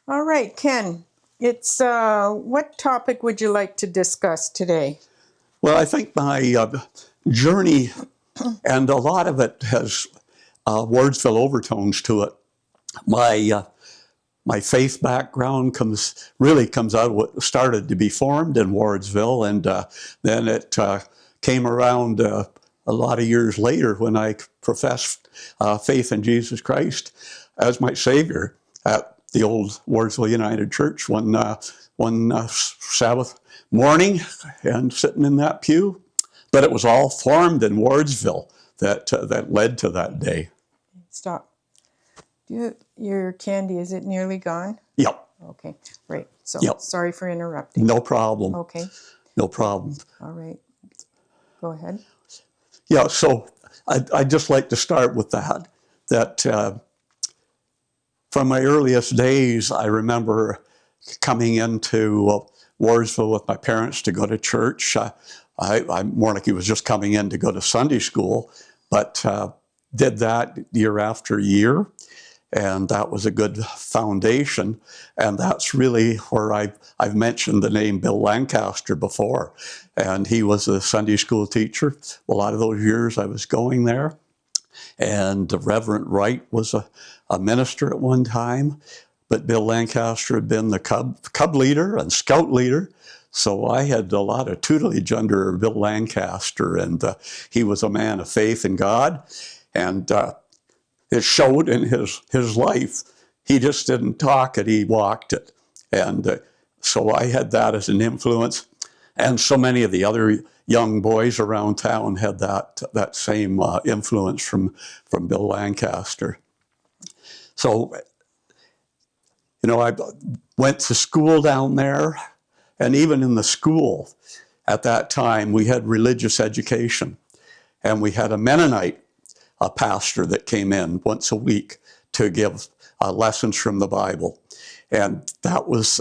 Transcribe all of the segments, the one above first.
All right, Ken, it's what topic would you like to discuss today? Well, I think my journey, and a lot of it has Wardsville overtones to it. My faith background comes out of what started to be formed in Wardsville, and then it came around a lot of years later when I professed faith in Jesus Christ as my Savior at the old Wardsville United Church one Sabbath morning, and sitting in that pew. But it was all formed in Wardsville that led to that day. Stop. Your candy, is it nearly gone? Yep. Okay, right. So Yep. Sorry for interrupting. No problem. Okay. No problem. All right. Go ahead. Yeah, so I'd just like to start with that from my earliest days, I remember coming into Wardsville with my parents to go to church. I'm more like he was just coming in to go to Sunday school, but did that year after year. And that was a good foundation. And that's really where I've mentioned the name Bill Lancaster before. And he was a Sunday school teacher. A lot of those years I was going there. And the Reverend Wright was a minister at one time. But Bill Lancaster had been the Cub leader and Scout leader. So I had a lot of tutelage under Bill Lancaster. And he was a man of faith in God. And it showed in his life. He just didn't talk it, he walked it. And so I had that as an influence. And so many of the other young boys around town had that same influence from Bill Lancaster. So, I went to school down there, and even in the school at that time, we had religious education. And we had a Mennonite pastor that came in once a week to give lessons from the Bible. And that was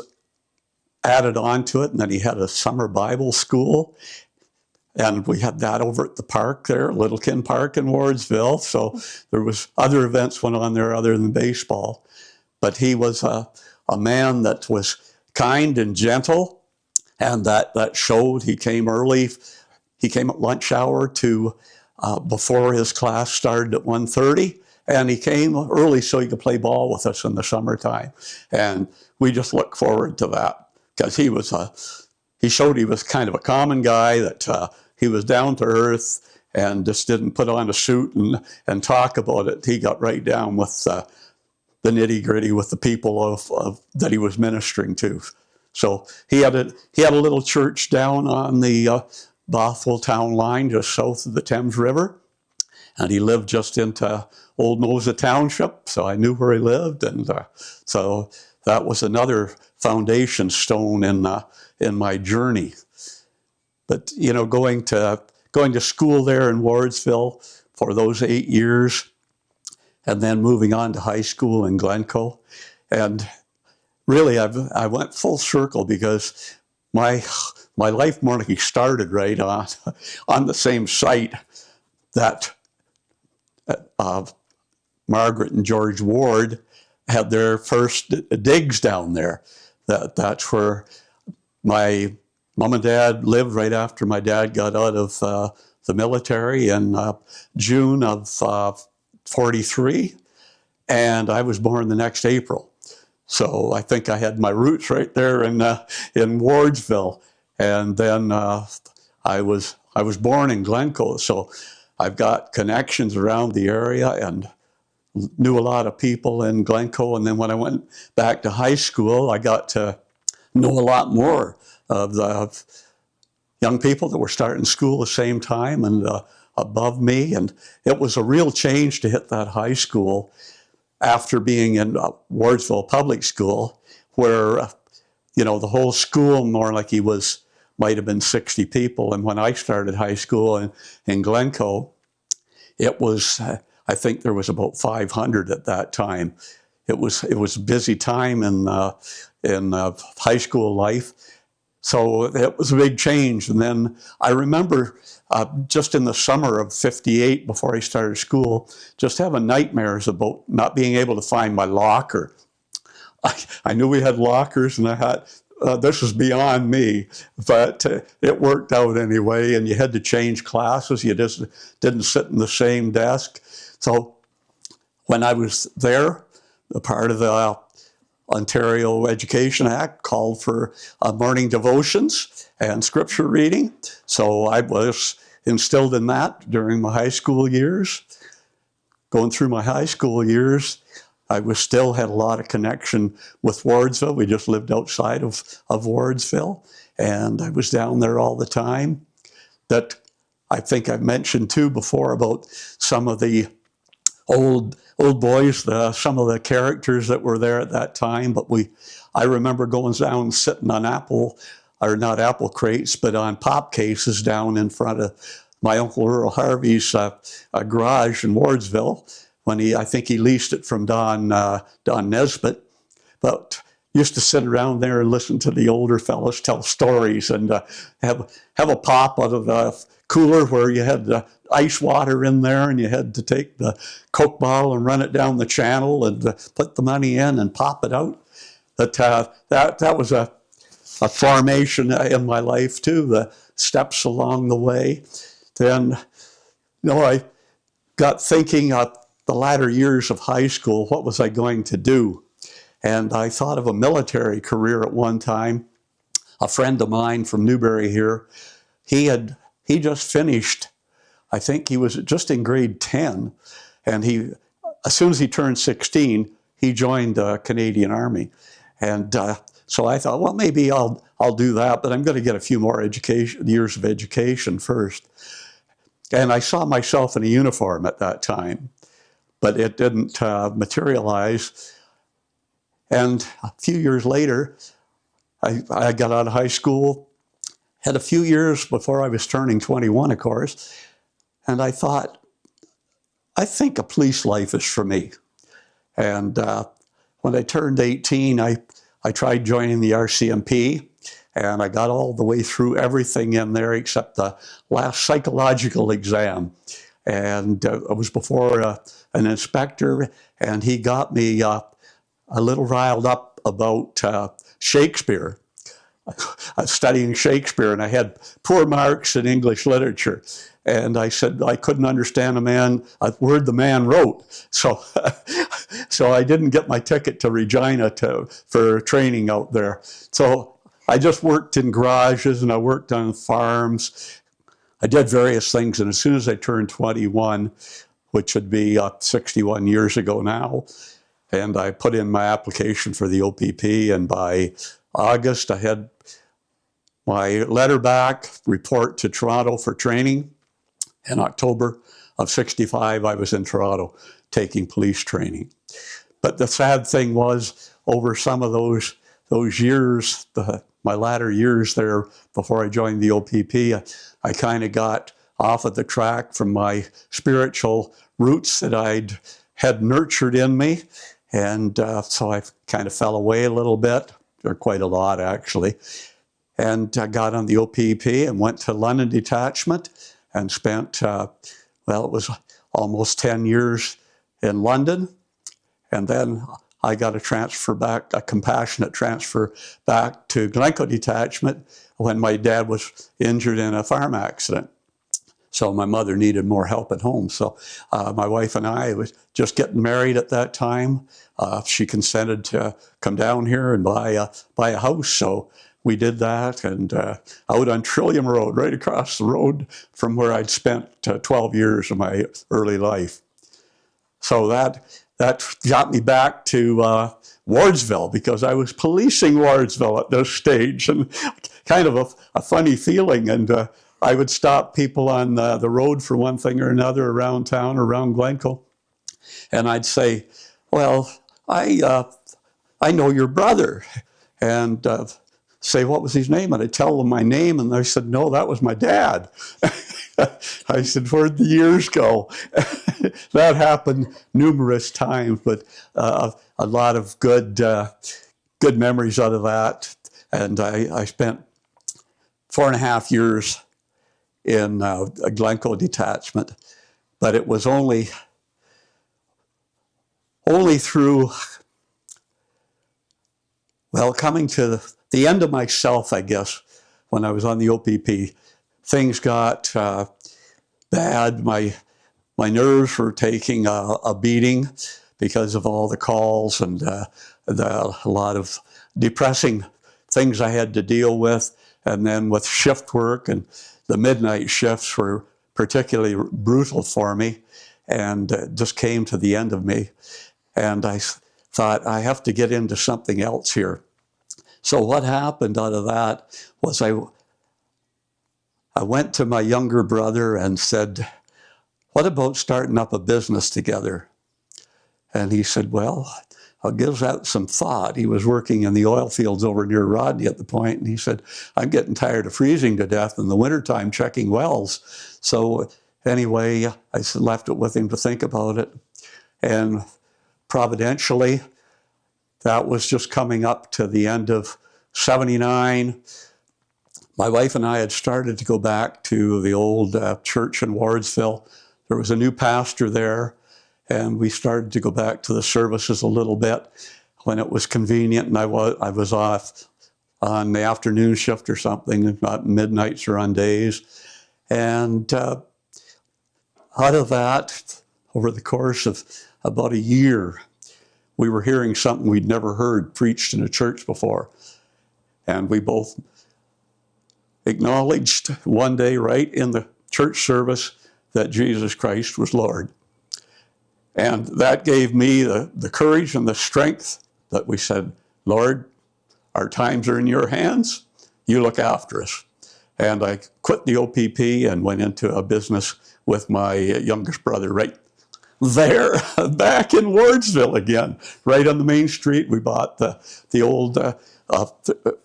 added on to it. And then he had a summer Bible school. And we had that over at the park there, Littleton Park in Wardsville. So there was other events went on there other than baseball. But he was a man that was kind and gentle. And that showed. He came early. He came at lunch hour to before his class started at 1:30, and he came early so he could play ball with us in the summertime. And we just look forward to that because he showed he was kind of a common guy, that he was down to earth and just didn't put on a suit and talk about it. He got right down with the nitty gritty with the people of that he was ministering to. So he had a little church down on the Bothwell town line, just south of the Thames River. And he lived just into Old Nosa Township, so I knew where he lived. And so that was another foundation stone in my journey. But, going to school there in Wardsville for those 8 years, and then moving on to high school in Glencoe. And really, I went full circle because my life more like started right on the same site that Margaret and George Ward had their first digs down there. That's where my mom and dad lived right after my dad got out of the military in June of 43, and I was born the next April. So I think I had my roots right there in Wardsville. And then I was born in Glencoe, so I've got connections around the area and knew a lot of people in Glencoe. And then when I went back to high school, I got to know a lot more of the young people that were starting school the same time and above me. And it was a real change to hit that high school after being in Wardsville Public School, where, the whole school more like might have been 60 people. And when I started high school in Glencoe, it was, I think there was about 500 at that time. It was a busy time in high school life. So it was a big change. And then I remember just in the summer of 58, before I started school, just having nightmares about not being able to find my locker. I knew we had lockers, and I had, this was beyond me, but it worked out anyway, and you had to change classes. You just didn't sit in the same desk. So when I was there, a part of the Ontario Education Act called for morning devotions and scripture reading. So I was instilled in that during my high school years. Going through my high school years, I was still had a lot of connection with Wardsville. We just lived outside of Wardsville, and I was down there all the time. That I think I've mentioned too before about some of the old boys, some of the characters that were there at that time. But I remember going down and sitting on not apple crates, but on pop cases down in front of my Uncle Earl Harvey's garage in Wardsville when I think he leased it from Don Nesbitt. But used to sit around there and listen to the older fellows tell stories and have a pop out of the cooler where you had the ice water in there, and you had to take the Coke bottle and run it down the channel and put the money in and pop it out. But that was a formation in my life too, the steps along the way. Then, I got thinking of the latter years of high school, what was I going to do? And I thought of a military career at one time. A friend of mine from Newbury here, he just finished, I think he was just in grade 10, and as soon as he turned 16, he joined the Canadian Army. And so I thought, well, maybe I'll do that, but I'm going to get a few more years of education first. And I saw myself in a uniform at that time, but it didn't materialize. And a few years later, I got out of high school, had a few years before I was turning 21, of course, and I thought, I think a police life is for me. And when I turned 18, I tried joining the RCMP, and I got all the way through everything in there except the last psychological exam. And it was before an inspector, and he got me a little riled up about Shakespeare. Studying Shakespeare, and I had poor marks in English literature. And I said I couldn't understand a word the man wrote. So I didn't get my ticket to Regina for training out there. So I just worked in garages and I worked on farms. I did various things, and as soon as I turned 21, which would be 61 years ago now, and I put in my application for the OPP, and by August I had my letter back, report to Toronto for training. In October of 65, I was in Toronto taking police training. But the sad thing was, over some of those years, my latter years there before I joined the OPP, I kind of got off of the track from my spiritual roots that had nurtured in me. And so I kind of fell away a little bit, or quite a lot actually. And I got on the OPP and went to London Detachment and spent, it was almost 10 years in London. And then I got a compassionate transfer back to Glencoe Detachment when my dad was injured in a farm accident. So my mother needed more help at home. So my wife and I was just getting married at that time. She consented to come down here and buy a house. So we did that, and out on Trillium Road, right across the road from where I'd spent 12 years of my early life. So that got me back to Wardsville, because I was policing Wardsville at this stage, and kind of a funny feeling. And I would stop people on the road for one thing or another around town, around Glencoe, and I'd say, well, I know your brother, and say, what was his name? And I'd tell them my name, and they said, no, that was my dad. I said, where'd the years go? That happened numerous times, but a lot of good memories out of that. And I spent 4.5 years in a Glencoe Detachment, but it was only through Well, coming to the end of myself, I guess, when I was on the OPP, things got bad. My nerves were taking a beating because of all the calls and a lot of depressing things I had to deal with. And then with shift work, and the midnight shifts were particularly brutal for me, and just came to the end of me. And I thought, I have to get into something else here. So what happened out of that was I went to my younger brother and said, what about starting up a business together? And he said, well, I'll give that some thought. He was working in the oil fields over near Rodney at the point, and he said, I'm getting tired of freezing to death in the wintertime checking wells. So anyway, I left it with him to think about it. And providentially, that was just coming up to the end of 79. My wife and I had started to go back to the old church in Wardsville. There was a new pastor there, and we started to go back to the services a little bit when it was convenient, and I was off on the afternoon shift or something, not midnights or on days. And out of that, over the course of about a year, we were hearing something we'd never heard preached in a church before. And we both acknowledged one day right in the church service that Jesus Christ was Lord. And that gave me the courage and the strength that we said, Lord, our times are in your hands. You look after us. And I quit the OPP and went into a business with my youngest brother right there, back in Wardsville again, right on the main street. We bought the old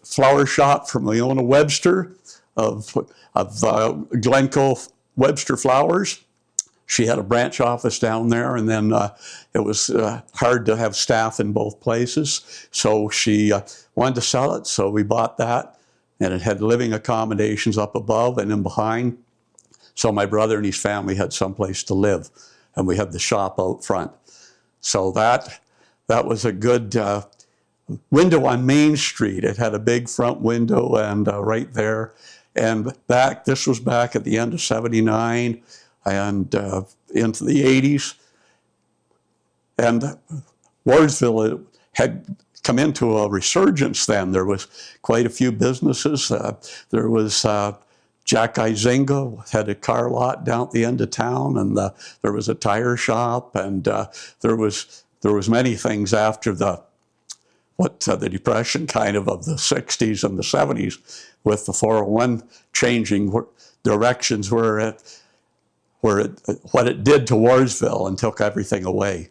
flower shop from Leona Webster of Glencoe Webster Flowers. She had a branch office down there, and then it was hard to have staff in both places. So she wanted to sell it, so we bought that, and it had living accommodations up above and in behind. So my brother and his family had someplace to live, and we had the shop out front. So that was a good window on Main Street. It had a big front window, and right there. And this was back at the end of 79 and into the 80s. And Wardsville had come into a resurgence then. There was quite a few businesses. There was Jack Izinga had a car lot down at the end of town, and there was a tire shop, and there was many things after the Depression kind of the 60s and the 70s, with the 401 changing directions what it did to Wardsville and took everything away.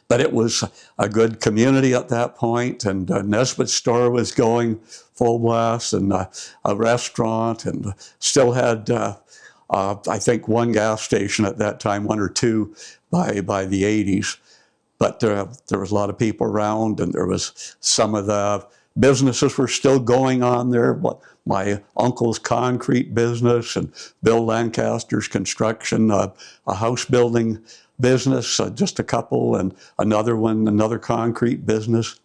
But it was a good community at that point, and Nesbitt's store was going full blast, and a restaurant, and still had, I think, one gas station at that time, one or two by the 80s. But there was a lot of people around, and there was some of the businesses were still going on there. My uncle's concrete business and Bill Lancaster's construction, a house building business, just a couple, and another concrete business.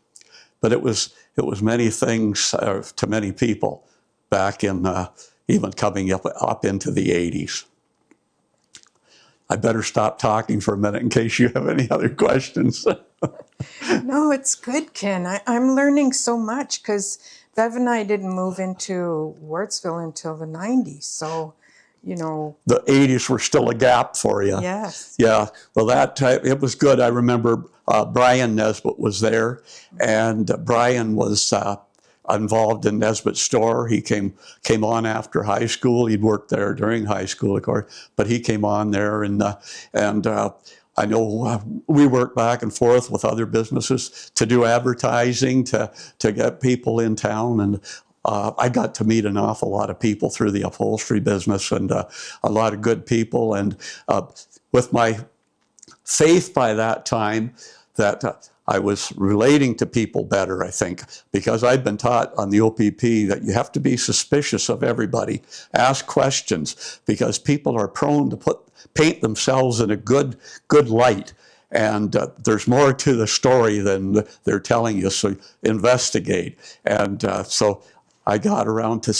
But it was many things to many people back in even coming up into the 80s. I better stop talking for a minute in case you have any other questions. No, it's good, Ken. I'm learning so much because Bev and I didn't move into Wardsville until the 90s. So, you know. The 80s were still a gap for you. Yes. Yeah. Well, it was good. I remember Brian Nesbitt was there, and Brian was involved in Nesbitt's store. He came on after high school. He'd worked there during high school, of course, but he came on there, and I know we worked back and forth with other businesses to do advertising to get people in town, and I got to meet an awful lot of people through the upholstery business, and a lot of good people, and with my faith by that time that I was relating to people better, I think, because I'd been taught on the OPP that you have to be suspicious of everybody, ask questions, because people are prone to paint themselves in a good light. And there's more to the story than they're telling you, so investigate. And so I got around to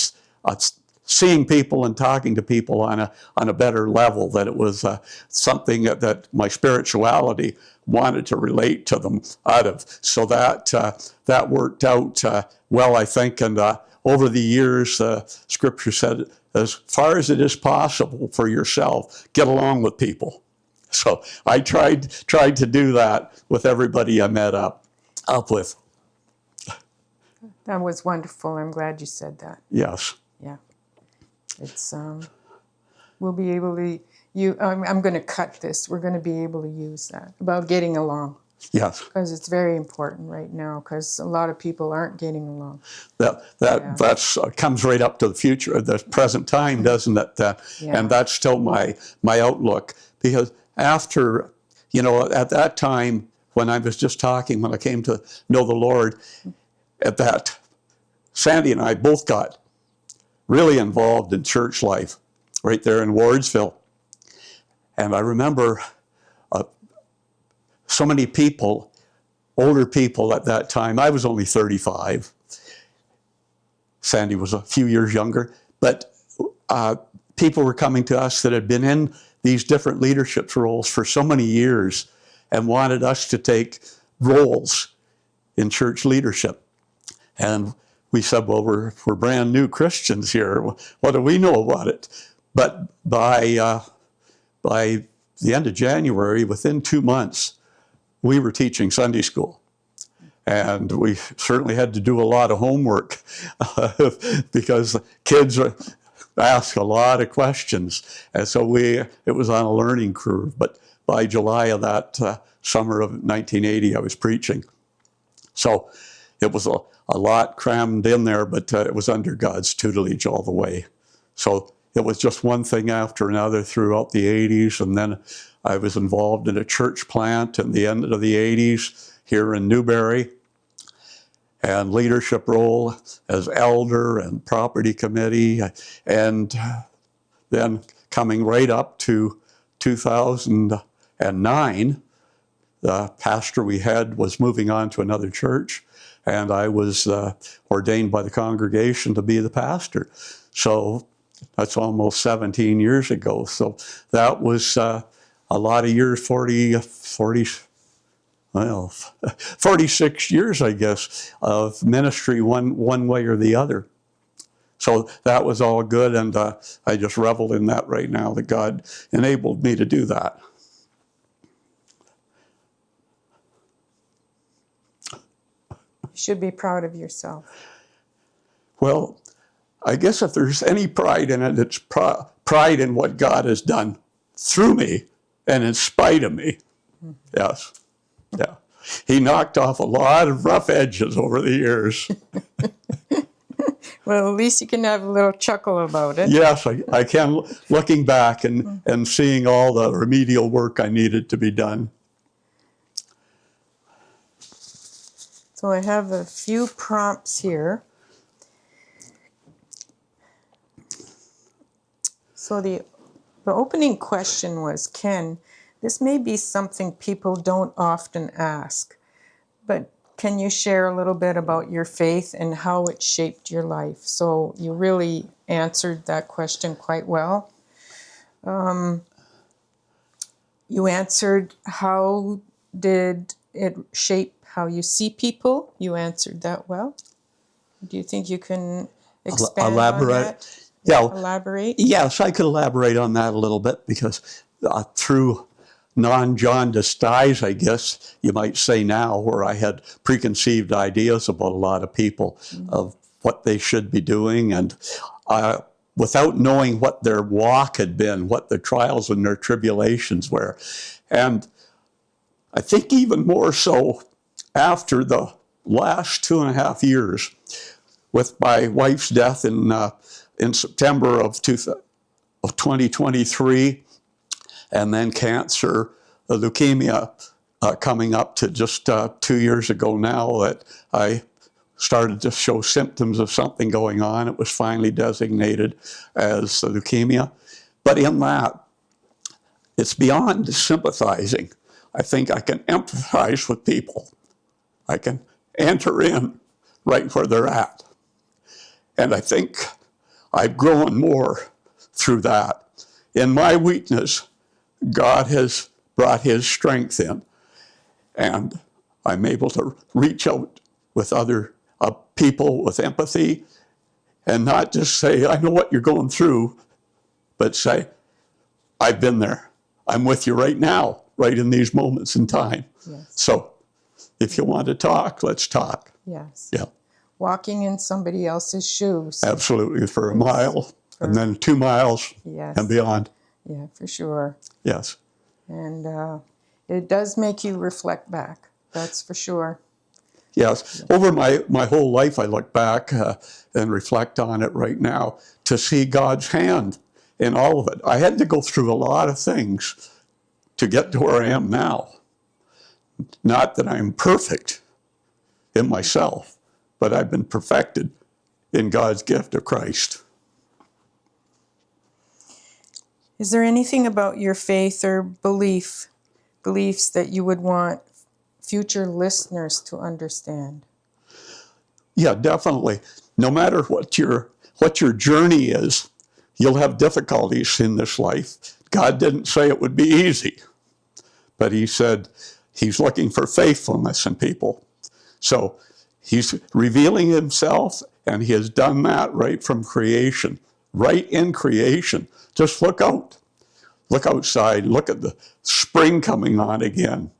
seeing people and talking to people on a better level, that it was something that my spirituality wanted to relate to them out of. So that worked out well, I think. And over the years, Scripture said, as far as it is possible for yourself, get along with people. So I tried to do that with everybody I met up with. That was wonderful. I'm glad you said that. Yes. Yeah. It's we'll be able to I'm going to cut this. We're going to be able to use that about getting along. Yes. Because it's very important right now, because a lot of people aren't getting along. That's comes right up to the future, the present time, doesn't it? And that's still my outlook, because after, at that time when I was just talking, when I came to know the Lord, at that, Sandy and I both got really involved in church life right there in Wardsville. And I remember so many people, older people at that time. I was only 35. Sandy was a few years younger. But people were coming to us that had been in these different leadership roles for so many years and wanted us to take roles in church leadership. And we said, well, we're brand new Christians here. What do we know about it? But by the end of January, within 2 months, we were teaching Sunday school. And we certainly had to do a lot of homework because kids ask a lot of questions. And so it was on a learning curve. But by July of that summer of 1980, I was preaching. So it was a lot crammed in there, but it was under God's tutelage all the way. So it was just one thing after another throughout the 80s. And then I was involved in a church plant in the end of the 80s here in Newberry, and leadership role as elder and property committee. And then coming right up to 2009, the pastor we had was moving on to another church, and I was ordained by the congregation to be the pastor. So that's almost 17 years ago. So that was a lot of years, 46 years, I guess, of ministry one way or the other. So that was all good, and I just revel in that right now, that God enabled me to do that. You should be proud of yourself. Well, I guess if there's any pride in it, it's pride in what God has done through me and in spite of me. Yes. Yeah. He knocked off a lot of rough edges over the years. Well, at least you can have a little chuckle about it. Yes, I can, looking back and seeing all the remedial work I needed to be done. So I have a few prompts here. So the opening question was, Ken, this may be something people don't often ask, but can you share a little bit about your faith and how it shaped your life? So you really answered that question quite well. You answered, how did it shape how you see people? You answered that well. Do you think you can expand elaborate on that? Yeah. Elaborate? Yes, I could elaborate on that a little bit, because through non-jaundiced eyes, I guess you might say now, where I had preconceived ideas about a lot of people, of what they should be doing, and without knowing what their walk had been, what their trials and their tribulations were. And I think even more so after the last 2.5 years, with my wife's death in September of 2023, and then cancer, leukemia, coming up to just 2 years ago now, that I started to show symptoms of something going on. It was finally designated as leukemia. But in that, it's beyond sympathizing. I think I can empathize with people. I can enter in right where they're at. And I think I've grown more through that. In my weakness, God has brought his strength in. And I'm able to reach out with other people with empathy and not just say, I know what you're going through, but say, I've been there. I'm with you right now, right in these moments in time. Yes. So if you want to talk, let's talk. Yes. Yeah. Walking in somebody else's shoes. Absolutely, for a mile, and then 2 miles, Yes. and beyond. Yeah, for sure. Yes. And it does make you reflect back. That's for sure. Yes. Over my whole life, I look back and reflect on it right now to see God's hand in all of it. I had to go through a lot of things to get to where I am now. Not that I'm perfect in myself, but I've been perfected in God's gift of Christ. Is there anything about your faith or beliefs that you would want future listeners to understand? Yeah, definitely. No matter what your journey is, you'll have difficulties in this life. God didn't say it would be easy, but he said he's looking for faithfulness in people. So he's revealing himself, and he has done that right from creation, right in creation. Just look out. Look outside. Look at the spring coming on again.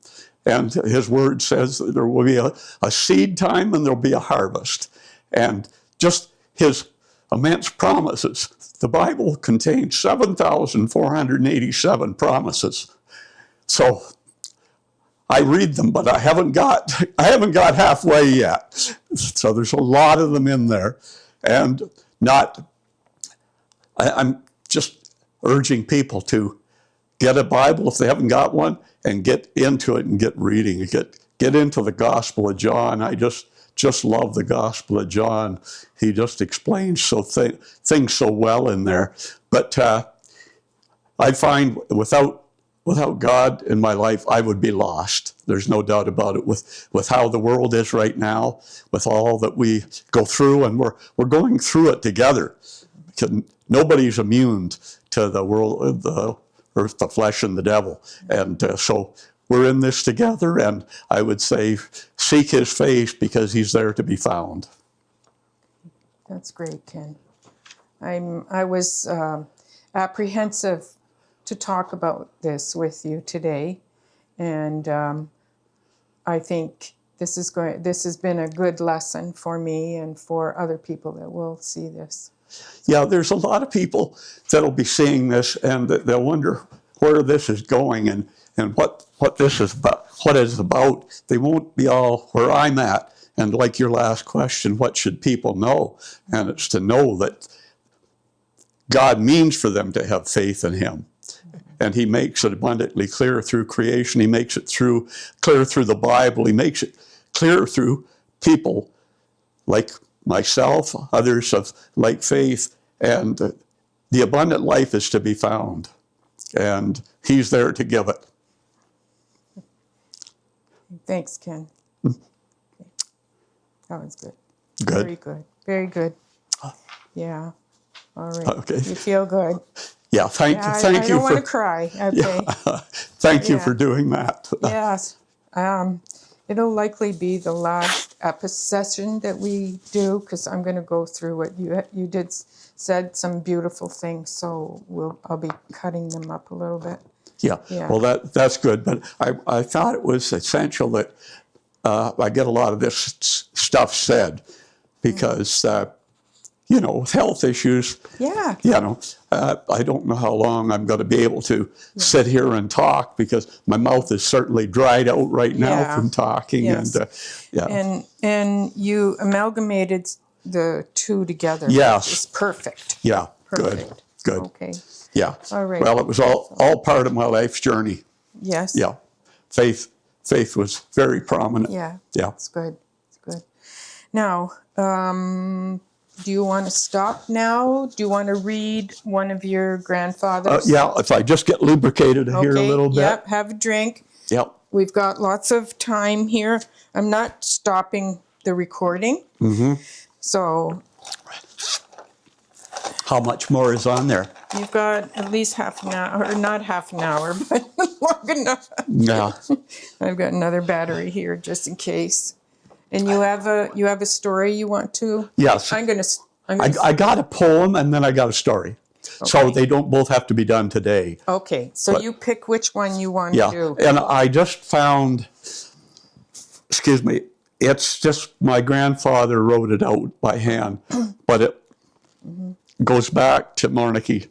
And his word says that there will be a seed time and there'll be a harvest. And just his immense promises. The Bible contains 7,487 promises. So I read them, but I haven't got halfway yet. So there's a lot of them in there. And I'm just urging people to get a Bible if they haven't got one, and get into it and get reading. Get into the Gospel of John. I just love the Gospel of John. He just explains things so well in there. But I find without God in my life, I would be lost. There's no doubt about it. With how the world is right now, with all that we go through, and we're going through it together. Because nobody's immune to the world, the earth, the flesh, and the devil. And so we're in this together, and I would say seek his face because he's there to be found. That's great, Ken. I was apprehensive to talk about this with you today, and I think this has been a good lesson for me and for other people that will see this. Yeah, there's a lot of people that'll be seeing this, and they'll wonder where this is going and what this is about. What it's about. They won't be all where I'm at. And like your last question, what should people know? And it's to know that God means for them to have faith in him. And he makes it abundantly clear through creation. He makes it clear through the Bible. He makes it clear through people like myself, others of like faith, and the abundant life is to be found. And he's there to give it. Thanks, Ken. That was good. Good. Very good. Very good. Yeah. All right. Okay. You feel good. Yeah, thank you. I don't want to cry. Okay. Yeah, thank you for doing that. Yes. It'll likely be the last session that we do, because I'm going to go through what you said some beautiful things, so I'll be cutting them up a little bit. Yeah. Well, that's good. But I thought it was essential that I get a lot of this stuff said, because with health issues, I don't know how long I'm going to be able to sit here and talk, because my mouth is certainly dried out right now from talking. Yes. And you amalgamated the two together. Yes. It's perfect. Yeah. Perfect. Good. Okay. Yeah. All right. Well, it was all part of my life's journey. Yes. Yeah. Faith was very prominent. Yeah. Yeah. It's good. It's good. Now, do you want to stop now? Do you want to read one of your grandfathers? Yeah, if I just get lubricated here a little bit. Yep, have a drink. Yep. we've got lots of time here. I'm not stopping the recording. So How much more is on there? you've got at least half an hour, or not half an hour, but long enough. Yeah. I've got another battery here just in case. And you have a story you want to? Yes. I got a poem and then I got a story. So Okay. they don't both have to be done today. Okay, so But- you pick which one you want Yeah. to do. And I just found, excuse me, it's just my grandfather wrote it out by hand, but it goes back to Marnicky,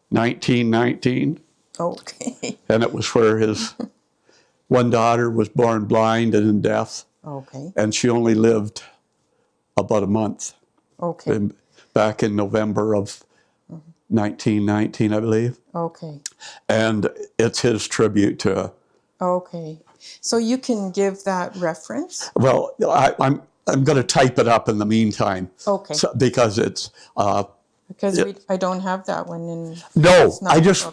1919. Okay. And it was where his one daughter was born blind and deaf, Okay. and she only lived about a month. Okay. Back in November of 1919, I believe. Okay. And it's his tribute to, Okay. So you can give that reference? well, I'm going to type it up in the meantime. Okay. Because it's, Because I don't have that one in. no, it's not I in the just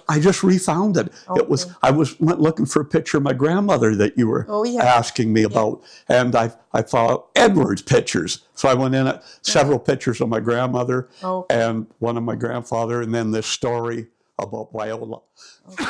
book. refound it. It was, I went looking for a picture of my grandmother that you were Oh, yeah. asking me about. And I found Edward's pictures. So I went in at several pictures of my grandmother Okay. and one of my grandfather, and then this story about Viola. Okay.